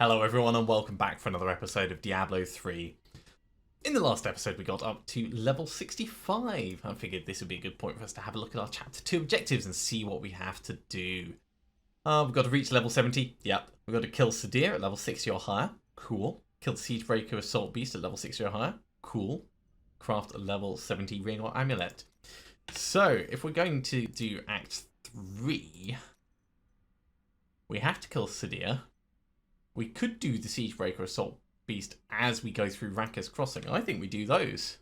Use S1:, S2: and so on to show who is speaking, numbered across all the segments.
S1: Hello everyone and welcome back for another episode of Diablo 3. In the last episode we got up to level 65. I figured this would be a good point for us to have a look at our chapter 2 objectives and see what we have to do. We've got to reach level 70, yep. We've got to kill Sadir at level 60 or higher, cool. Kill the Siegebreaker Assault Beast at level 60 or higher, cool. Craft a level 70 ring or amulet. So, if we're going to do Act 3, we have to kill Sadir. We could do the Siegebreaker Assault Beast as we go through Rakka's Crossing. I think we do those.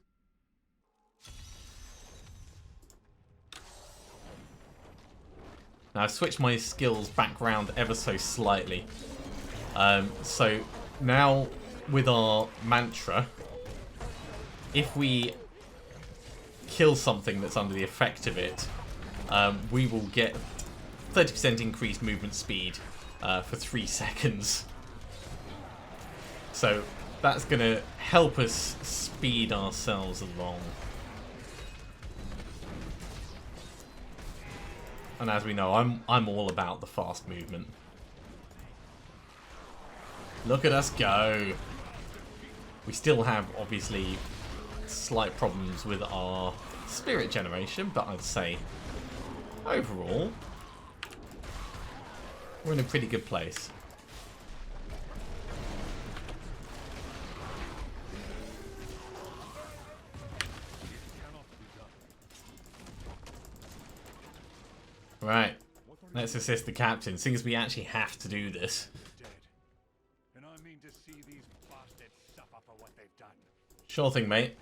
S1: Now I've switched my skills background ever so slightly. So now with our mantra, if we kill something that's under the effect of it, we will get 30% increased movement speed for 3 seconds. So that's going to help us speed ourselves along. And as we know, I'm all about the fast movement. Look at us go. We still have, obviously, slight problems with our spirit generation, but I'd say overall, we're in a pretty good place. Right, let's assist the captain, seeing as we actually have to do this.
S2: And I mean to see these bastards suffer for what they've done.
S1: Sure thing, mate.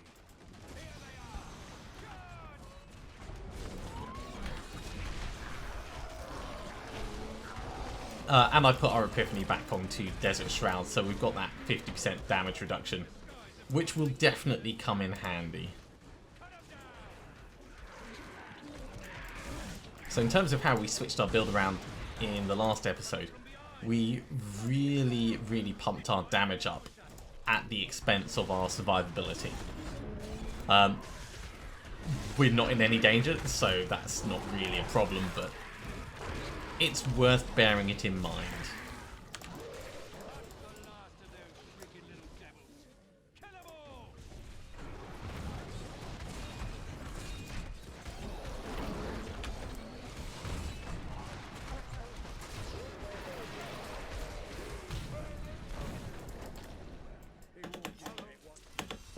S1: And I put our Epiphany back onto Desert Shroud, so we've got that 50% damage reduction, which will definitely come in handy. So in terms of how we switched our build around in the last episode, we really pumped our damage up at the expense of our survivability. We're not in any danger, so that's not really a problem, but it's worth bearing it in mind.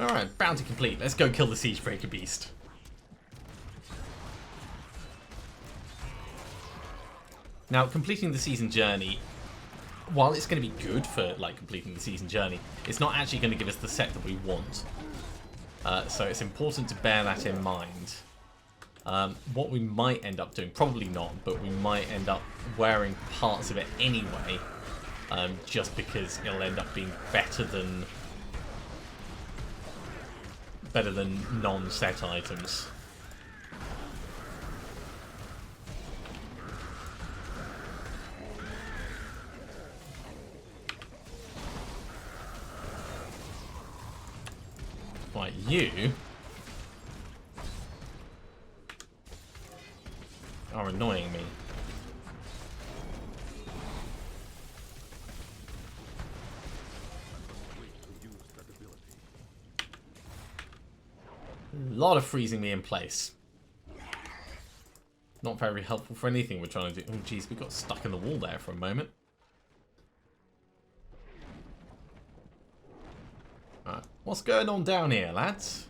S1: Alright, bounty complete. Let's go kill the Siegebreaker Beast. Now, completing the season journey, while it's going to be good for completing the season journey, it's not actually going to give us the set that we want. So it's important to bear that in mind. What we might end up doing, probably not, but we might end up wearing parts of it anyway, just because it'll end up being better than non-set items. Right, you are annoying me. A lot of freezing me in place. Not very helpful for anything we're trying to do. Oh jeez, we got stuck in the wall there for a moment. Alright, what's going on down here, lads?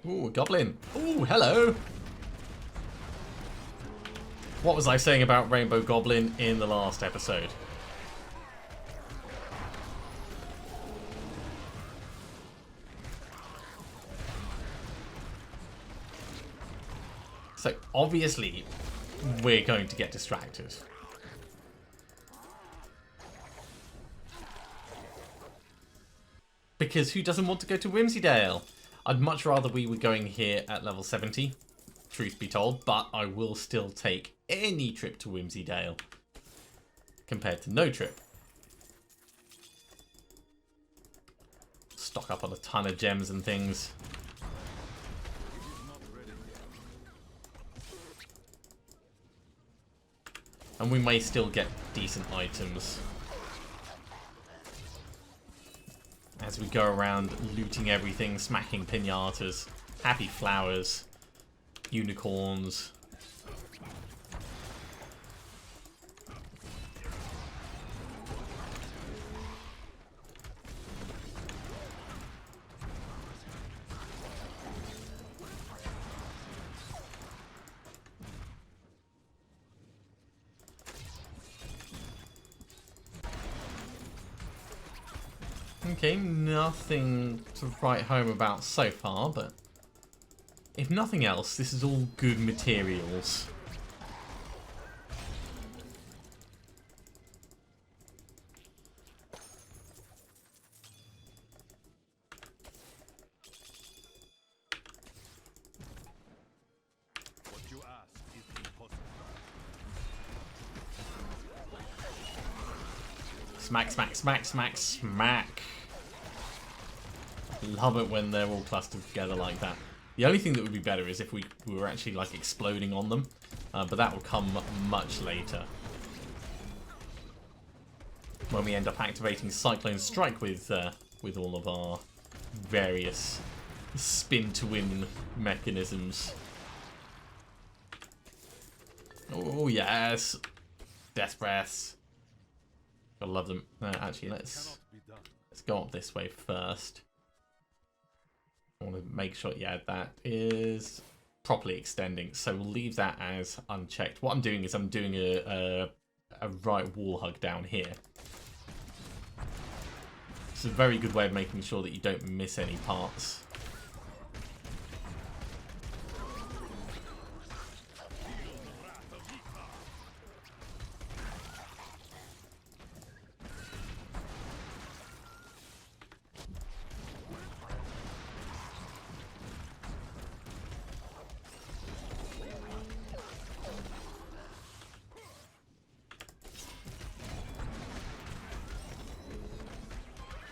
S1: Ooh, a goblin. Ooh, hello. What was I saying about Rainbow Goblin in the last episode? So, obviously, we're going to get distracted. Because who doesn't want to go to Whimsydale? I'd much rather we were going here at level 70, truth be told, but I will still take any trip to Whimsydale compared to no trip. stock up on a ton of gems and things. And we may still get decent items as we go around looting everything, smacking pinatas, happy flowers, unicorns. Okay, nothing to write home about so far, but if nothing else, this is all good materials.
S2: What you ask is impossible.
S1: Smack, smack, smack, smack, smack. Love it when they're all clustered together like that. The only thing that would be better is if we were actually like exploding on them, but that will come much later. When we end up activating Cyclone Strike with all of our various spin to win mechanisms. Oh yes, Death Breaths. Gotta love them. Actually, let's go up this way first. I want to make sure, yeah, that is properly extending. So we'll leave that as unchecked. What I'm doing is I'm doing a right wall hug down here. It's a very good way of making sure that you don't miss any parts.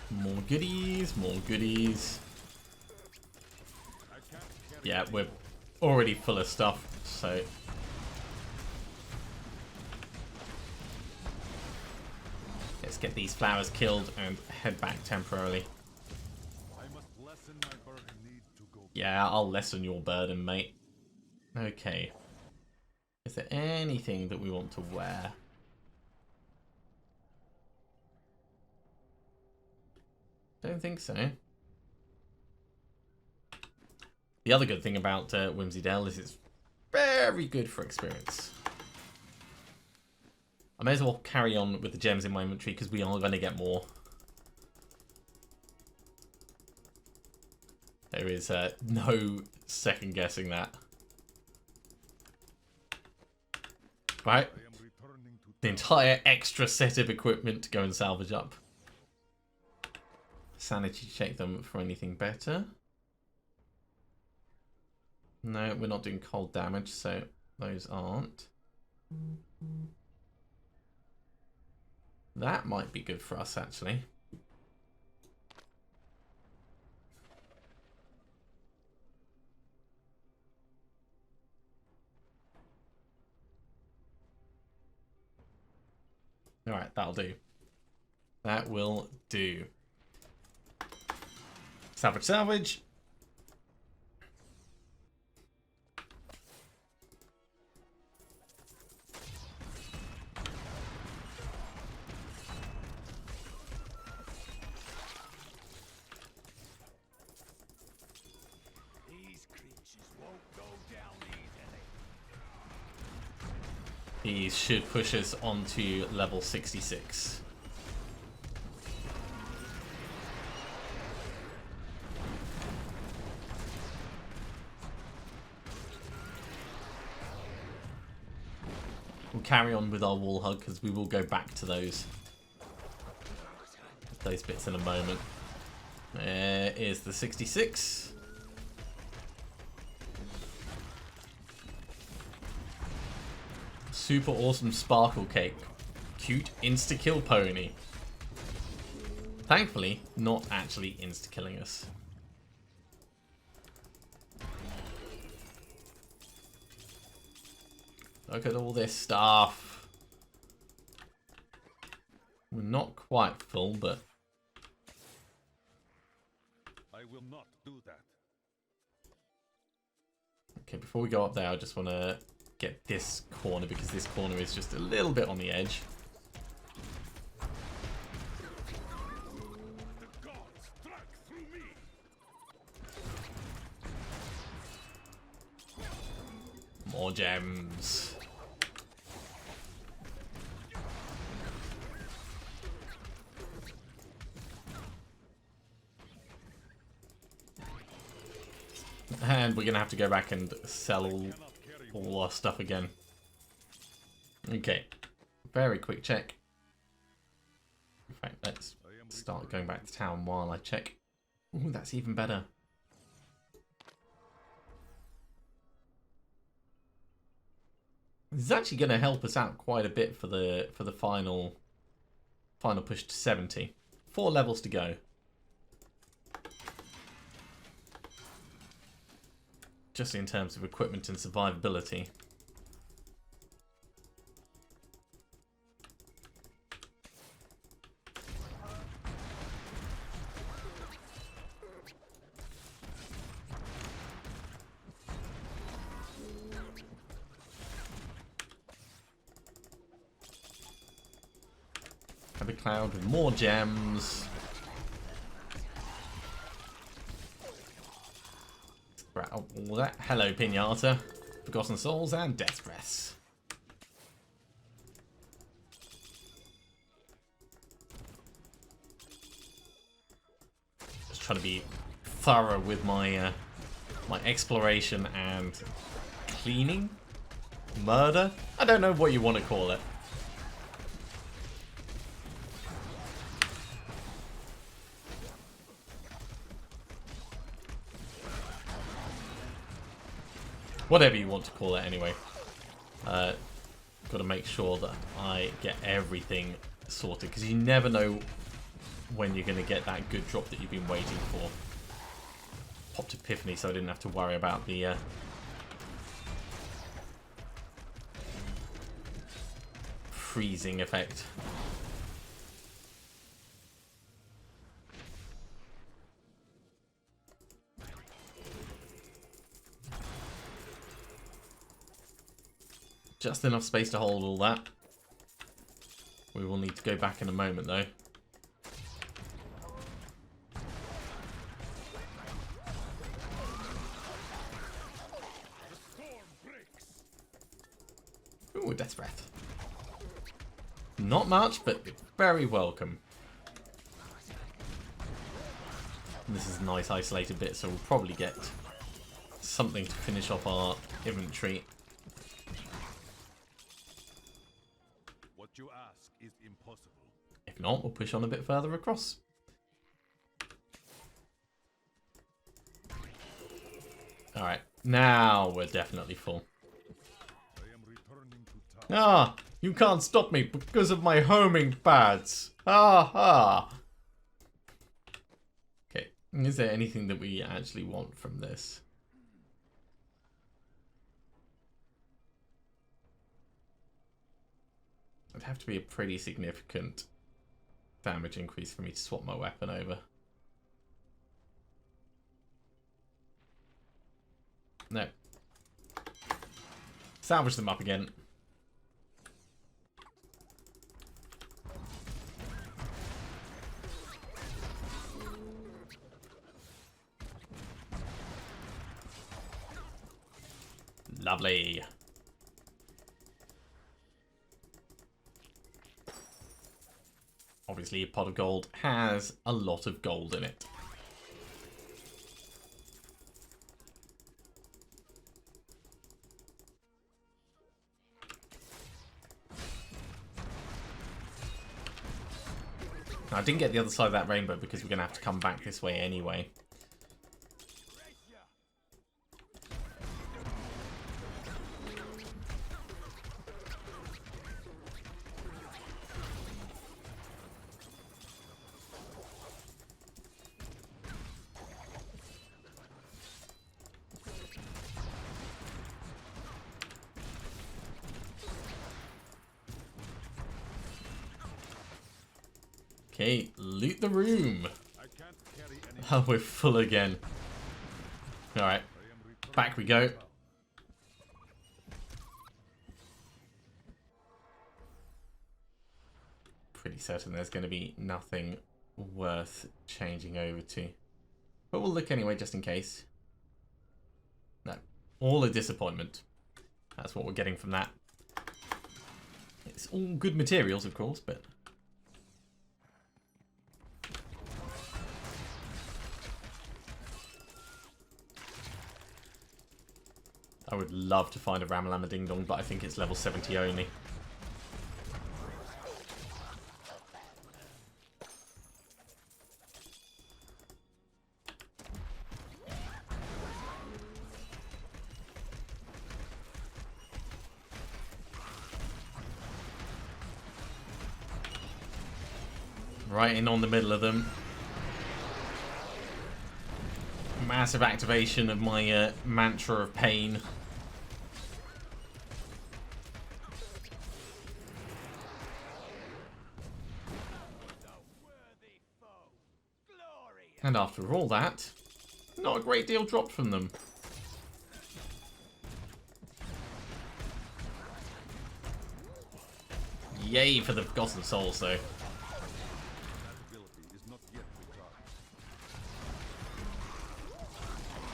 S1: More goodies, more goodies. Yeah, we're already full of stuff, so... Let's get these flowers killed and head back temporarily. Yeah, I'll lessen your burden, mate. Okay. Is there anything that we want to wear? Don't think so. The other good thing about Whimsydale is it's very good for experience. I may as well carry on with the gems in my inventory because we are going to get more. There is no second guessing that. Right. The entire extra set of equipment to go and salvage up. Sanity check them for anything better. No, we're not doing cold damage, so those aren't. That might be good for us, actually. Alright, that'll do. That will do. Salvage, salvage.
S2: These creatures won't go down easily.
S1: These should push us onto level 66. We'll carry on with our wall hug because we will go back to those bits in a moment. There is the 66. Super awesome sparkle cake. Cute insta-kill pony. Thankfully, not actually insta-killing us. Look at all this stuff. We're not quite full, but...
S2: I will not do that.
S1: Okay, before we go up there, I just want to get this corner, because this corner is just a little bit on the edge.
S2: The gods struck through me.
S1: More gems. And we're going to have to go back and sell all our stuff again. Okay. Very quick check. In fact, let's start going back to town while I check. Ooh, that's even better. This is actually going to help us out quite a bit for the final push to 70. 4 levels to go. Just in terms of equipment and survivability. Have a cloud with more gems. All that. Hello, Pinata. Forgotten Souls and Death Breaths. Just trying to be thorough with my my exploration and cleaning? Murder? I don't know what you want to call it. Whatever you want to call it anyway. Got to make sure that I get everything sorted, because you never know when you're going to get that good drop that you've been waiting for. Popped Epiphany so I didn't have to worry about the freezing effect. Just enough space to hold all that. We will need to go back in a moment, though. Ooh, Death Breath. Not much, but very welcome. And this is a nice isolated bit, so we'll probably get something to finish off our inventory.
S2: What you ask is impossible.
S1: If not, we'll push on a bit further across. Alright, now we're definitely full.
S2: I am returning to town.
S1: Ah, you can't stop me because of my homing pads. Ha ha. Okay, is there anything that we actually want from this? It'd have to be a pretty significant damage increase for me to swap my weapon over. No. Salvage them up again. Lovely. Obviously, a pot of gold has a lot of gold in it. Now, I didn't get the other side of that rainbow because we're going to have to come back this way anyway. Okay, loot the room.
S2: I can't carry any.
S1: Oh, we're full again. Alright, back we go. Pretty certain there's going to be nothing worth changing over to. But we'll look anyway, just in case. No, all a disappointment. That's what we're getting from that. It's all good materials, of course, but... I would love to find a Ramalama Ding Dong, but I think it's level 70 only. Right in on the middle of them. Massive activation of my mantra of pain. And after all that, not a great deal dropped from them. Yay for the Forgotten Souls, though.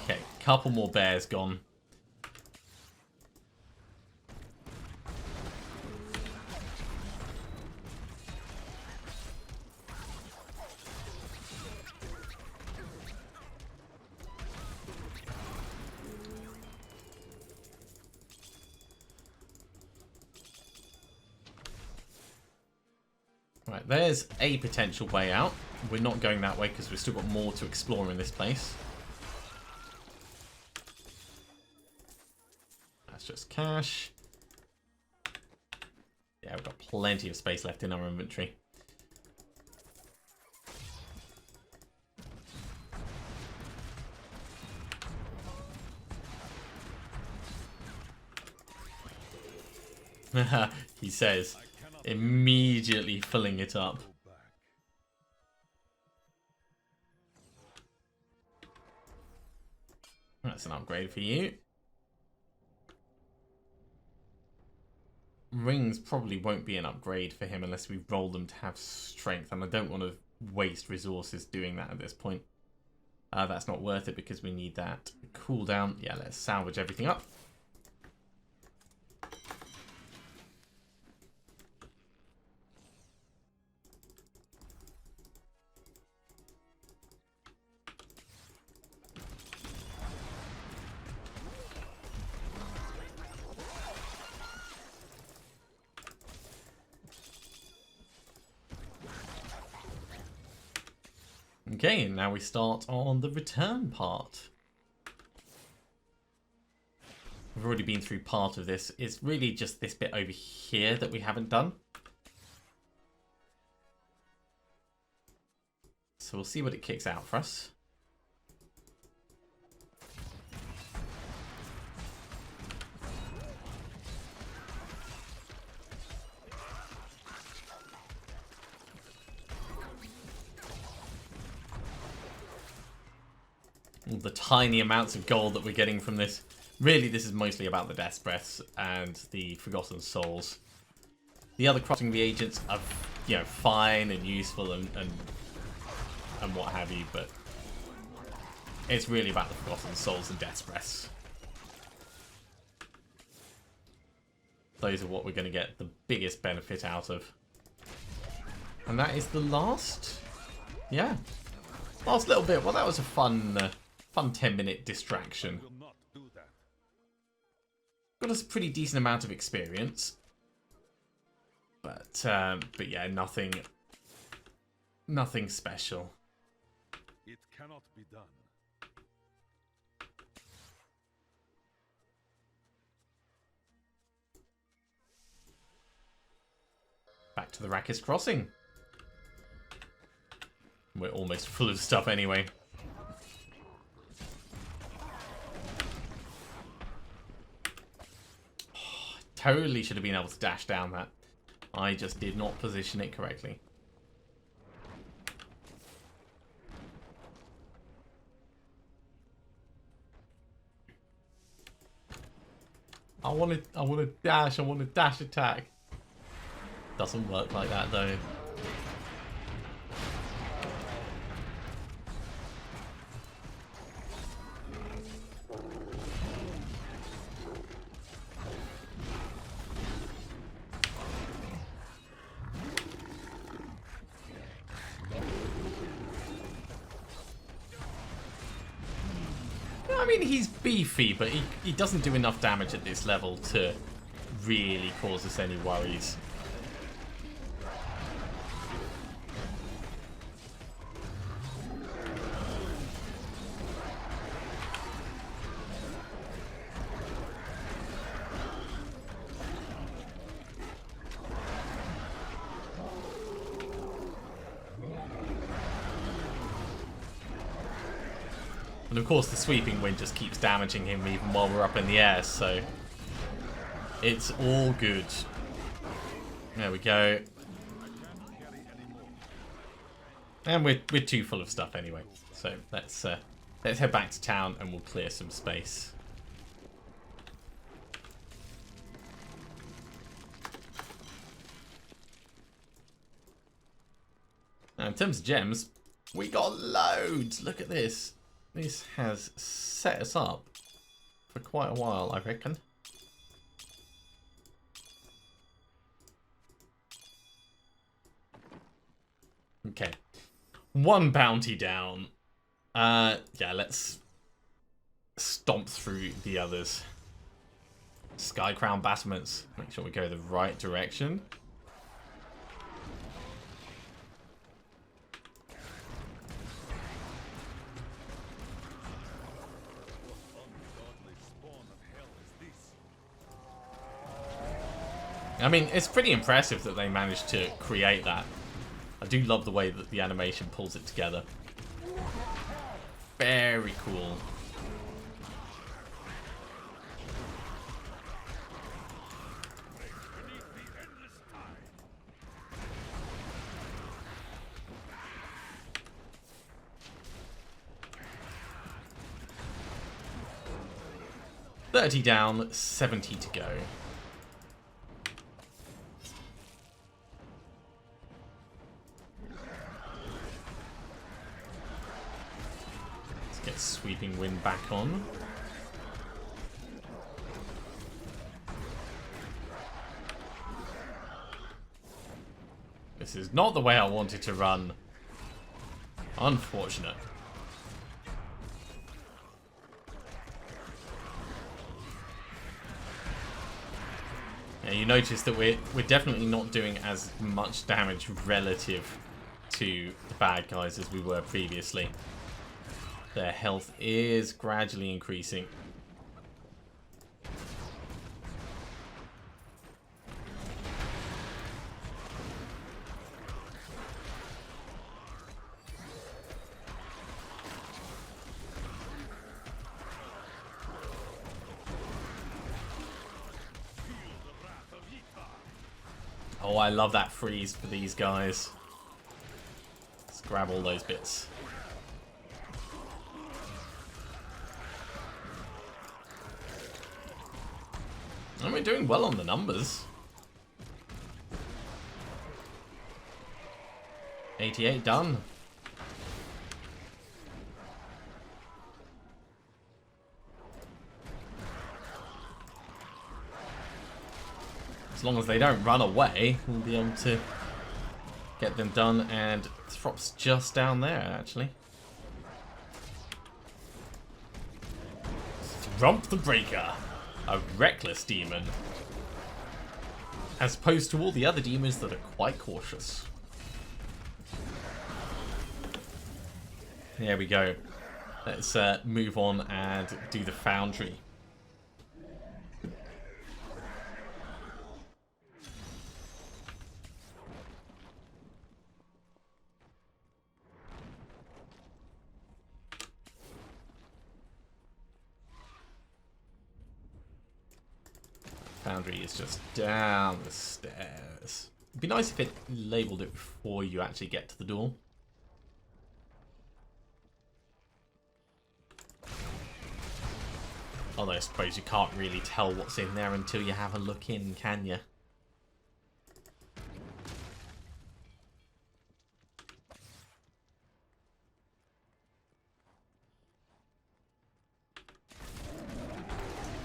S1: Okay, couple more bears gone. Right, there's a potential way out. We're not going that way because we've still got more to explore in this place. That's just cash. Yeah, we've got plenty of space left in our inventory. He says, immediately filling it up. That's an upgrade for you. Rings probably won't be an upgrade for him unless we roll them to have strength, and I don't want to waste resources doing that at this point. That's not worth it because we need that cooldown. Yeah, let's salvage everything up. Okay, now we start on the return part. We've already been through part of this. It's really just this bit over here that we haven't done. So we'll see what it kicks out for us. All the tiny amounts of gold that we're getting from this. Really, this is mostly about the Death Breaths and the Forgotten Souls. The other crafting reagents are, you know, fine and useful and what have you, but it's really about the Forgotten Souls and Death Breaths. Those are what we're going to get the biggest benefit out of. And that is the last, yeah, last little bit. Well, that was a fun 10-minute distraction. Got us a pretty decent amount of experience, but yeah, nothing special.
S2: It cannot be done.
S1: Back to the Rakis Crossing. We're almost full of stuff anyway. Totally should have been able to dash down that. I just did not position it correctly. I want to dash. I want to dash attack. Doesn't work like that though. I mean, he's beefy, but he doesn't do enough damage at this level to really cause us any worries. And of course the sweeping wind just keeps damaging him even while we're up in the air, so it's all good. There we go. And we're too full of stuff anyway. So let's head back to town and we'll clear some space. Now in terms of gems, we got loads. Look at this. This has set us up for quite a while, I reckon. Okay. One bounty down. Yeah, let's stomp through the others. Sky Crown battlements. Make sure we go the right direction. I mean, it's pretty impressive that they managed to create that. I do love the way that the animation pulls it together. Very cool. $30 down, 70 to go. Get sweeping wind back on. This is not the way I wanted to run. Unfortunate. Yeah, you notice that we're definitely not doing as much damage relative to the bad guys as we were previously. Their health is gradually increasing. Oh, I love that freeze for these guys. Let's grab all those bits. And we're doing well on the numbers. 88 done. As long as they don't run away, we'll be able to get them done. And Throp's just down there, actually. Thromp the Breaker. A reckless demon. As opposed to all the other demons that are quite cautious. There we go. Let's move on and do the Foundry. Foundry is just down the stairs. It'd be nice if it labelled it before you actually get to the door. Although I suppose you can't really tell what's in there until you have a look in, can you?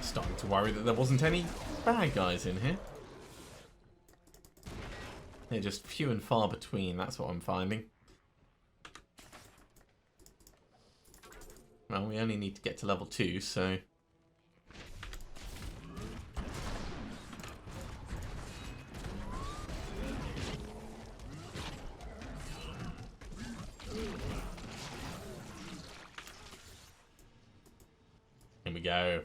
S1: Starting to worry that there wasn't any bad guys in here. They're just few and far between, that's what I'm finding. Well, we only need to get to level 2, so... Here we go.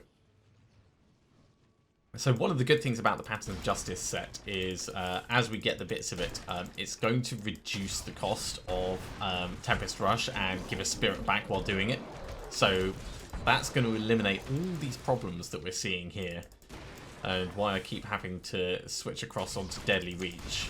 S1: So one of the good things about the Pattern of Justice set is, as we get the bits of it, it's going to reduce the cost of Tempest Rush and give us spirit back while doing it. So that's going to eliminate all these problems that we're seeing here, and why I keep having to switch across onto Deadly Reach.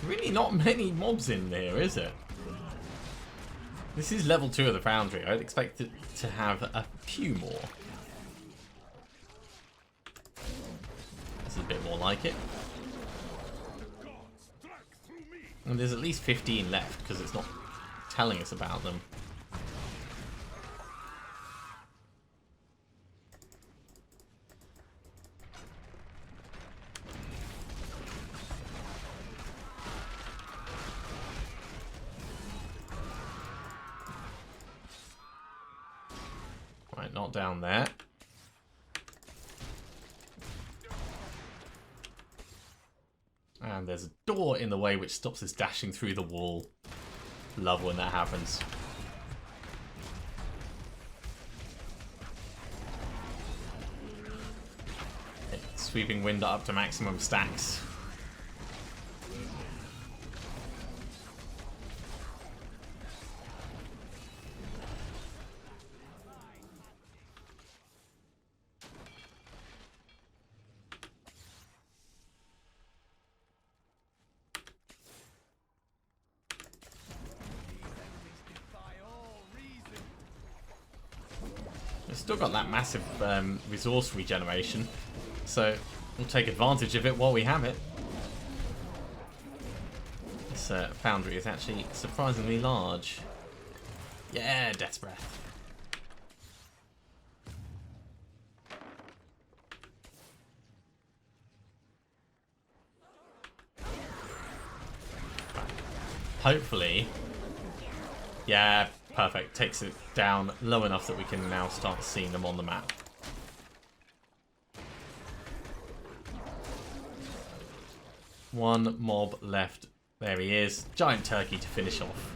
S1: Really not many mobs in there, is it? This is level 2 of the Foundry. I'd expect it to have a few more. This is a bit more like it. And there's at least 15 left because it's not telling us about them. Right, not down there. And there's a door in the way which stops us dashing through the wall. Love when that happens. Okay, sweeping wind up to maximum stacks. We've still got that massive resource regeneration, so we'll take advantage of it while we have it. This foundry is actually surprisingly large. Yeah, Death's Breath. Hopefully, yeah, perfect. Takes it down low enough that we can now start seeing them on the map. One mob left. There he is. Giant turkey to finish off.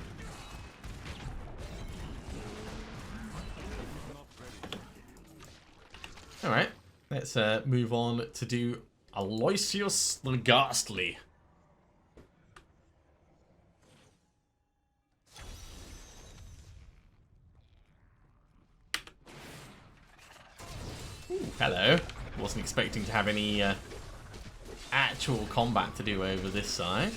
S1: Alright, let's move on to do Aloysius the Ghastly. Hello. Wasn't expecting to have any actual combat to do over this side.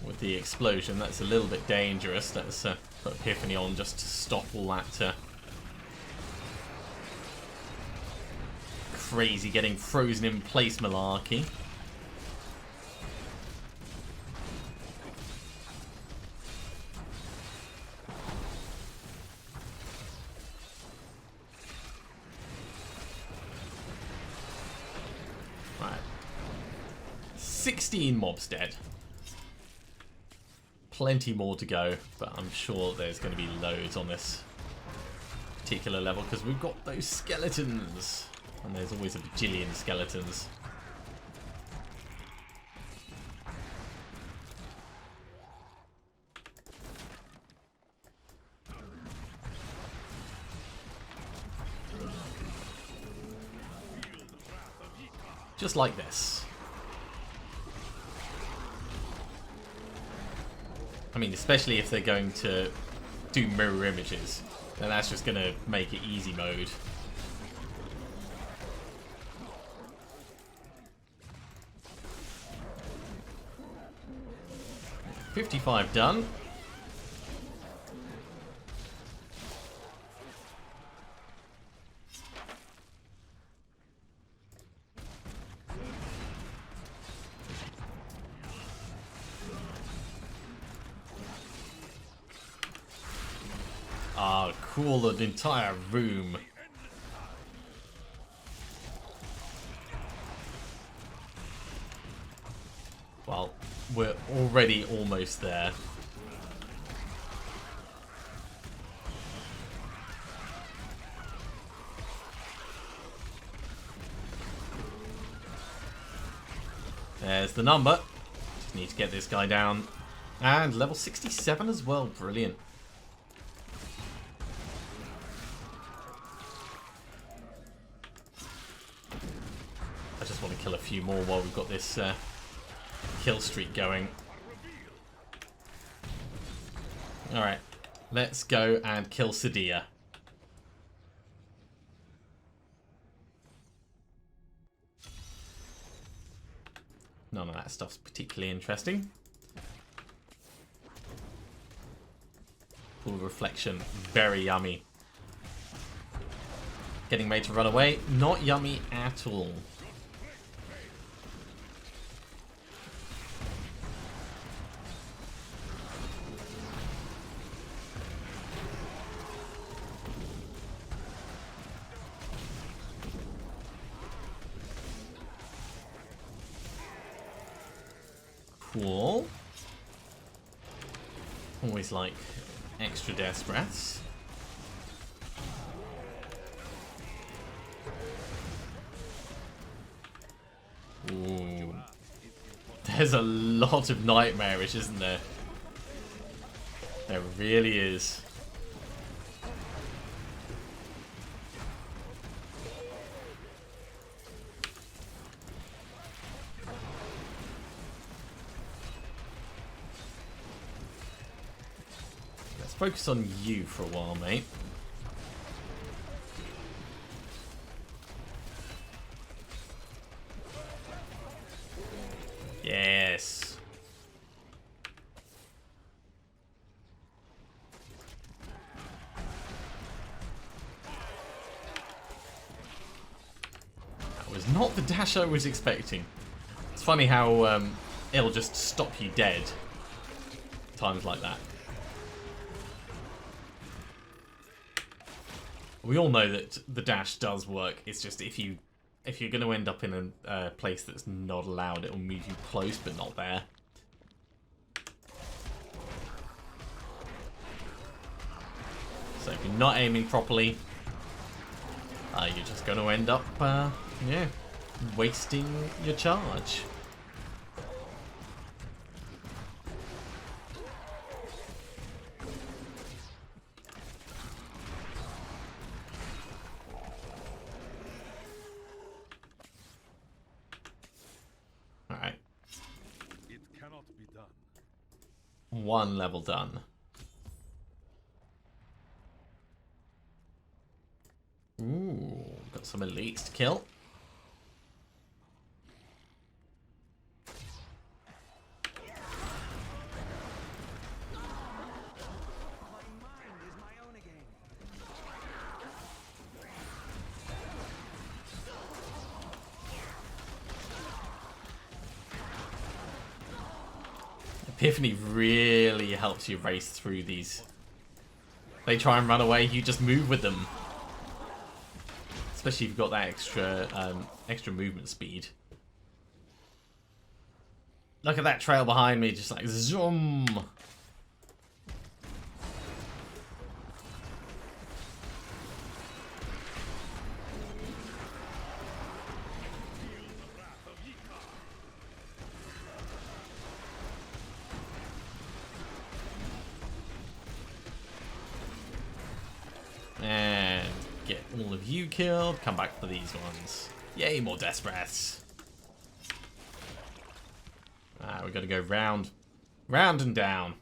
S1: With the explosion, that's a little bit dangerous. Let's put Epiphany on just to stop all that crazy getting frozen in place malarkey. Right. 16 mobs dead. Plenty more to go, but I'm sure there's going to be loads on this particular level because we've got those skeletons. And there's always a bajillion skeletons. Just like this. I mean, especially if they're going to do mirror images, then that's just going to make it easy mode. $55 done. Ah, cool, an entire room. Well, we're already almost there. There's the number. Just need to get this guy down. And level 67 as well, brilliant. I just want to kill a few more while we've got this kill streak going. Alright, let's go and kill Sadia. None of that stuff's particularly interesting. Full reflection, very yummy. Getting made to run away, not yummy at all. Cool. Always like extra death breaths. Ooh. There's a lot of nightmarish, isn't there? There really is. Focus on you for a while, mate. Yes. That was not the dash I was expecting. It's funny how it'll just stop you dead times like that. We all know that the dash does work. It's just if you're going to end up in a place that's not allowed, it'll move you close but not there. So if you're not aiming properly, you're just going to end up, yeah, wasting your charge. One level done. Ooh, got some elites to kill. Epiphany really helps you race through these. They try and run away, you just move with them. Especially if you've got that extra movement speed. Look at that trail behind me, just like zoom. And get all of you killed. Come back for these ones. Yay, more death breaths. we're going to go round, round and down.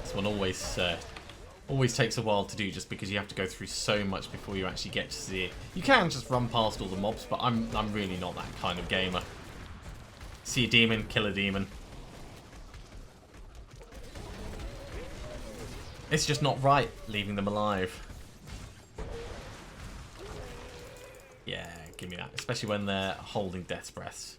S1: This one always takes a while to do, just because you have to go through so much before you actually get to see it. You can just run past all the mobs, but I'm really not that kind of gamer. See a demon, kill a demon. It's just not right leaving them alive. Yeah, give me that. Especially when they're holding death's breaths.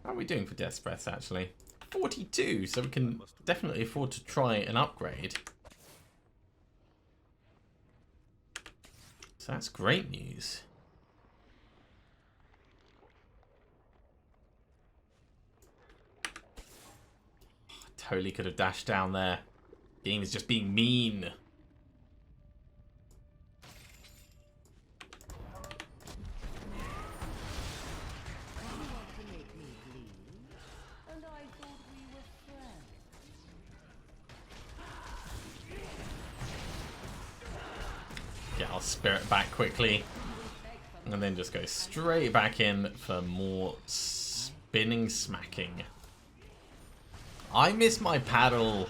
S1: How are we doing for death's breaths, actually? 42, so we can definitely afford to try an upgrade. So that's great news. Oh, totally could have dashed down there. Game is just being mean. Get our spirit back quickly. And then just go straight back in for more spinning smacking. I miss my paddle.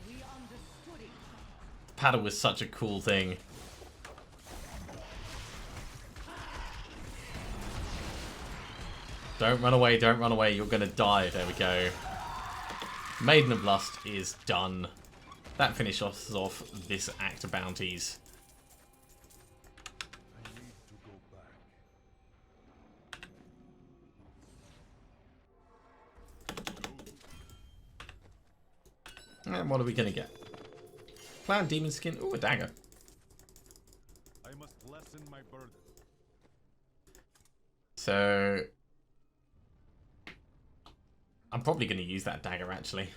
S1: The paddle was such a cool thing. Don't run away, don't run away, you're gonna die. There we go. Maiden of Lust is done. That finishes off this act of bounties. And what are we going to get? Clown demon skin. Ooh, a dagger.
S2: I must lessen my burden.
S1: So I'm probably going to use that dagger, actually.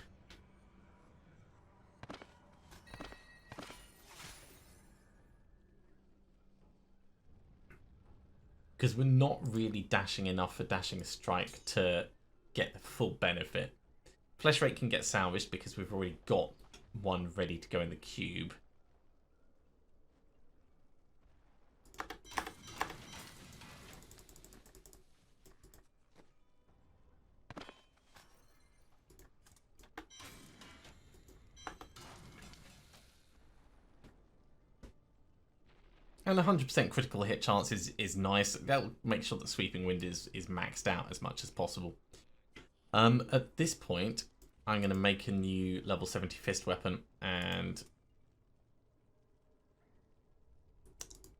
S1: Because we're not really dashing enough for dashing strike to get the full benefit. Flesh rate can get salvaged because we've already got one ready to go in the cube. And 100% critical hit chance is nice. That'll make sure that Sweeping Wind is maxed out as much as possible. At this point, I'm going to make a new level 70 fist weapon, and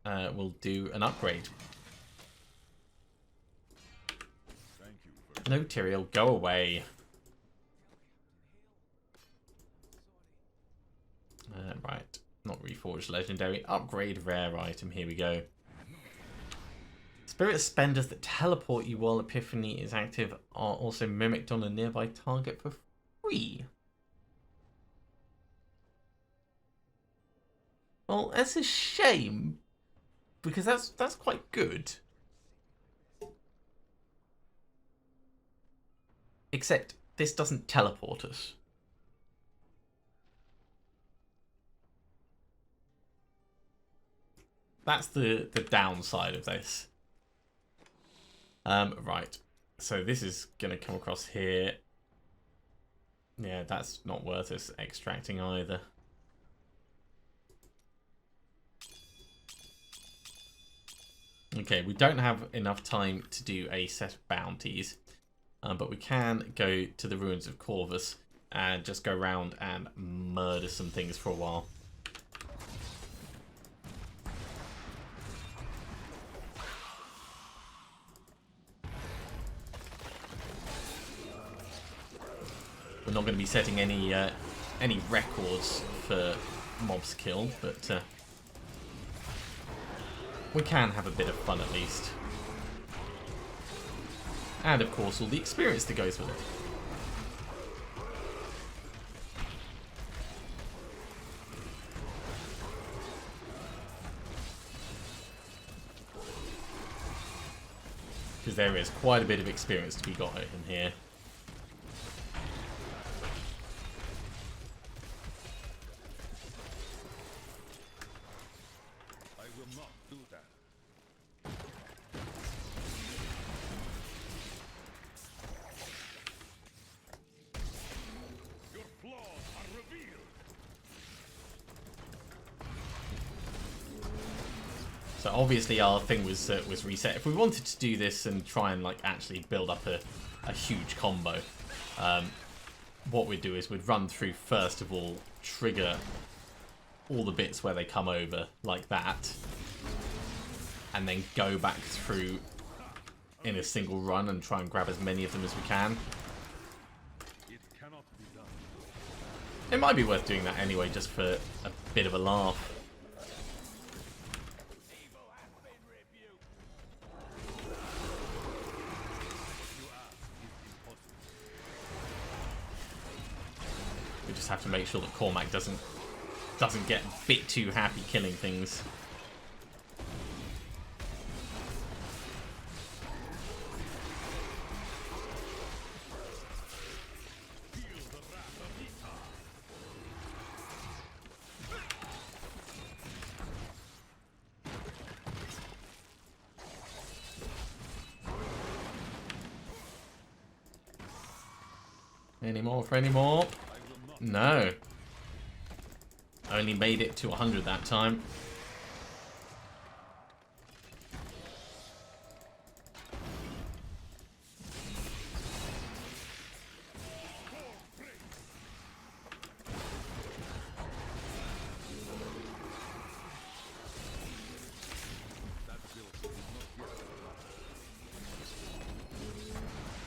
S1: we'll do an upgrade. No, Tyrael, go away. Right, not reforged legendary. Upgrade rare item, here we go. Spirit spenders that teleport you while Epiphany is active are also mimicked on a nearby target for free. Well, that's a shame, because that's quite good. Except this doesn't teleport us. That's the downside of this. Right, so this is going to come across here. Yeah, that's not worth us extracting either. Okay, we don't have enough time to do a set of bounties, but we can go to the ruins of Corvus and just go around and murder some things for a while. We're not going to be setting any records for mobs killed, but we can have a bit of fun at least. And of course all the experience that goes with it. because there is quite a bit of experience to be got in here.
S2: I will not do that. Your flaws are revealed.
S1: So obviously our thing was reset. If we wanted to do this and try and like actually build up a huge combo, what we'd do is we'd run through first of all, trigger all the bits where they come over like that, and then go back through in a single run and try and grab as many of them as we can.
S2: It cannot be done.
S1: It might be worth doing that anyway, just for a bit of a laugh. We just have to make sure that Cormac doesn't get a bit too happy killing things. Any more for any more? No. Only made it to 100 that time.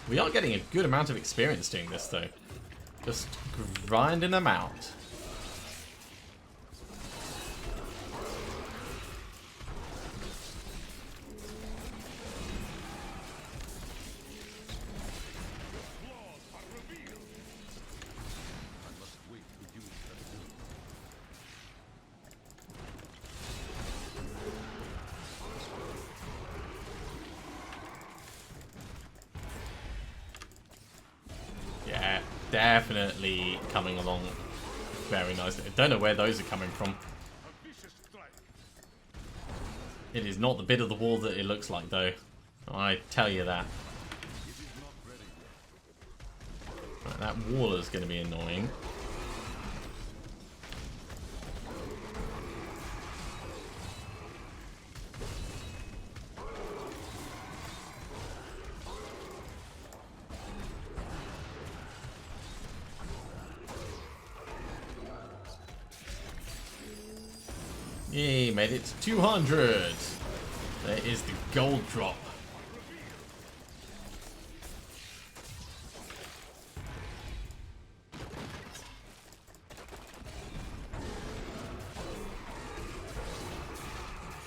S1: We are getting a good amount of experience doing this though. Just grinding them out. Yeah, definitely coming along very nicely. I don't know where those are coming from. It is not the bit of the wall that it looks like, though. I tell you that. Right, that wall is going to be annoying. Yay, made it to 200. There is the gold drop.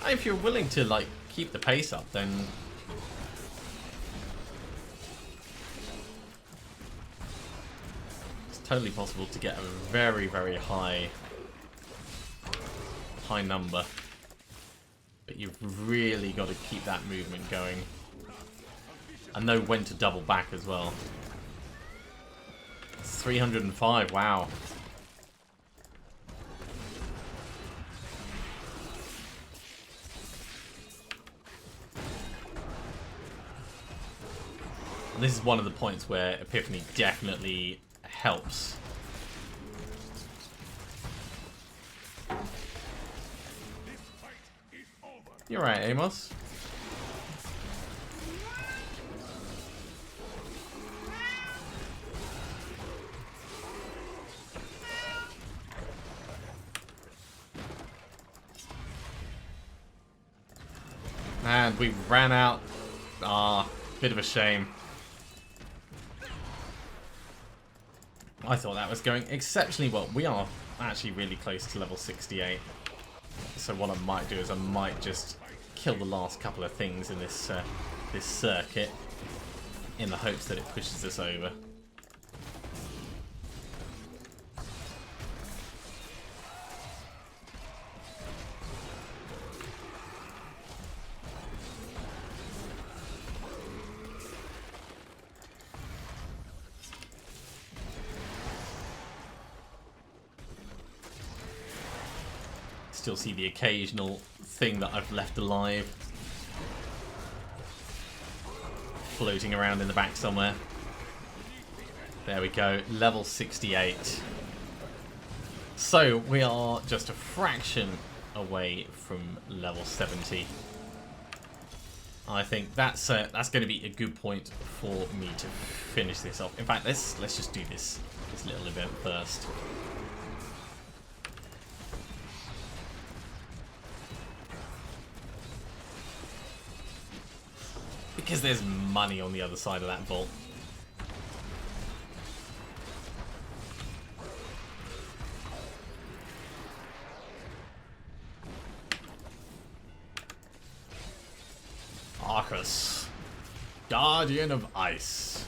S1: If you're willing to like keep the pace up, then it's totally possible to get a very, very high number, but you've really got to keep that movement going and know when to double back as well. It's 305, wow. And this is one of the points where Epiphany definitely helps. You're right, Amos. And we ran out. Ah, bit of a shame. I thought that was going exceptionally well. We are actually really close to level 68. So what I might do is I might just kill the last couple of things in this this circuit in the hopes that it pushes us over. still see the occasional thing that I've left alive floating around in the back somewhere. There we go, level 68. So we are just a fraction away from level 70. I think that's going to be a good point for me to finish this off. In fact, let's just do this little event first. Because there's money on the other side of that vault. Arcus, Guardian of Ice.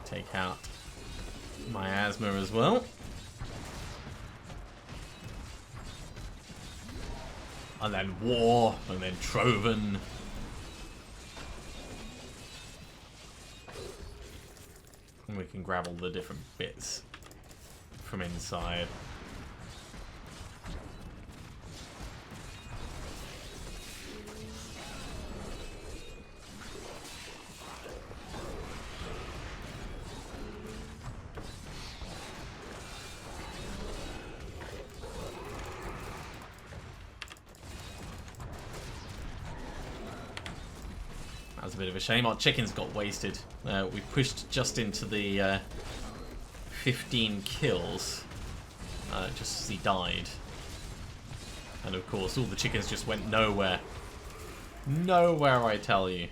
S1: Take out miasma as well. And then War, and then Troven. And we can grab all the different bits from inside. That was a bit of a shame. Our chickens got wasted. We pushed just into the 15 kills just as he died. And of course, all the chickens just went nowhere. Nowhere, I tell you.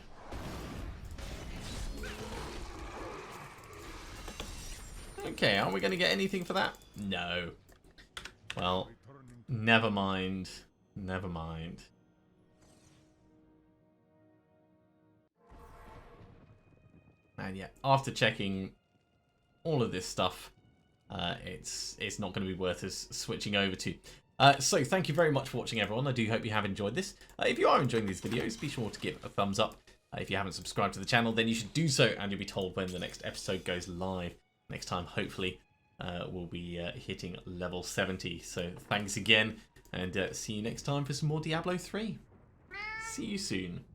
S1: Okay, are we going to get anything for that? No. Well, never mind. Never mind. And yeah, after checking all of this stuff, it's not going to be worth us switching over to. So thank you very much for watching, everyone. I do hope you have enjoyed this. If you are enjoying these videos, be sure to give a thumbs up. If you haven't subscribed to the channel, then you should do so, and you'll be told when the next episode goes live. Next time, hopefully, we'll be hitting level 70. So thanks again, and see you next time for some more Diablo 3. See you soon.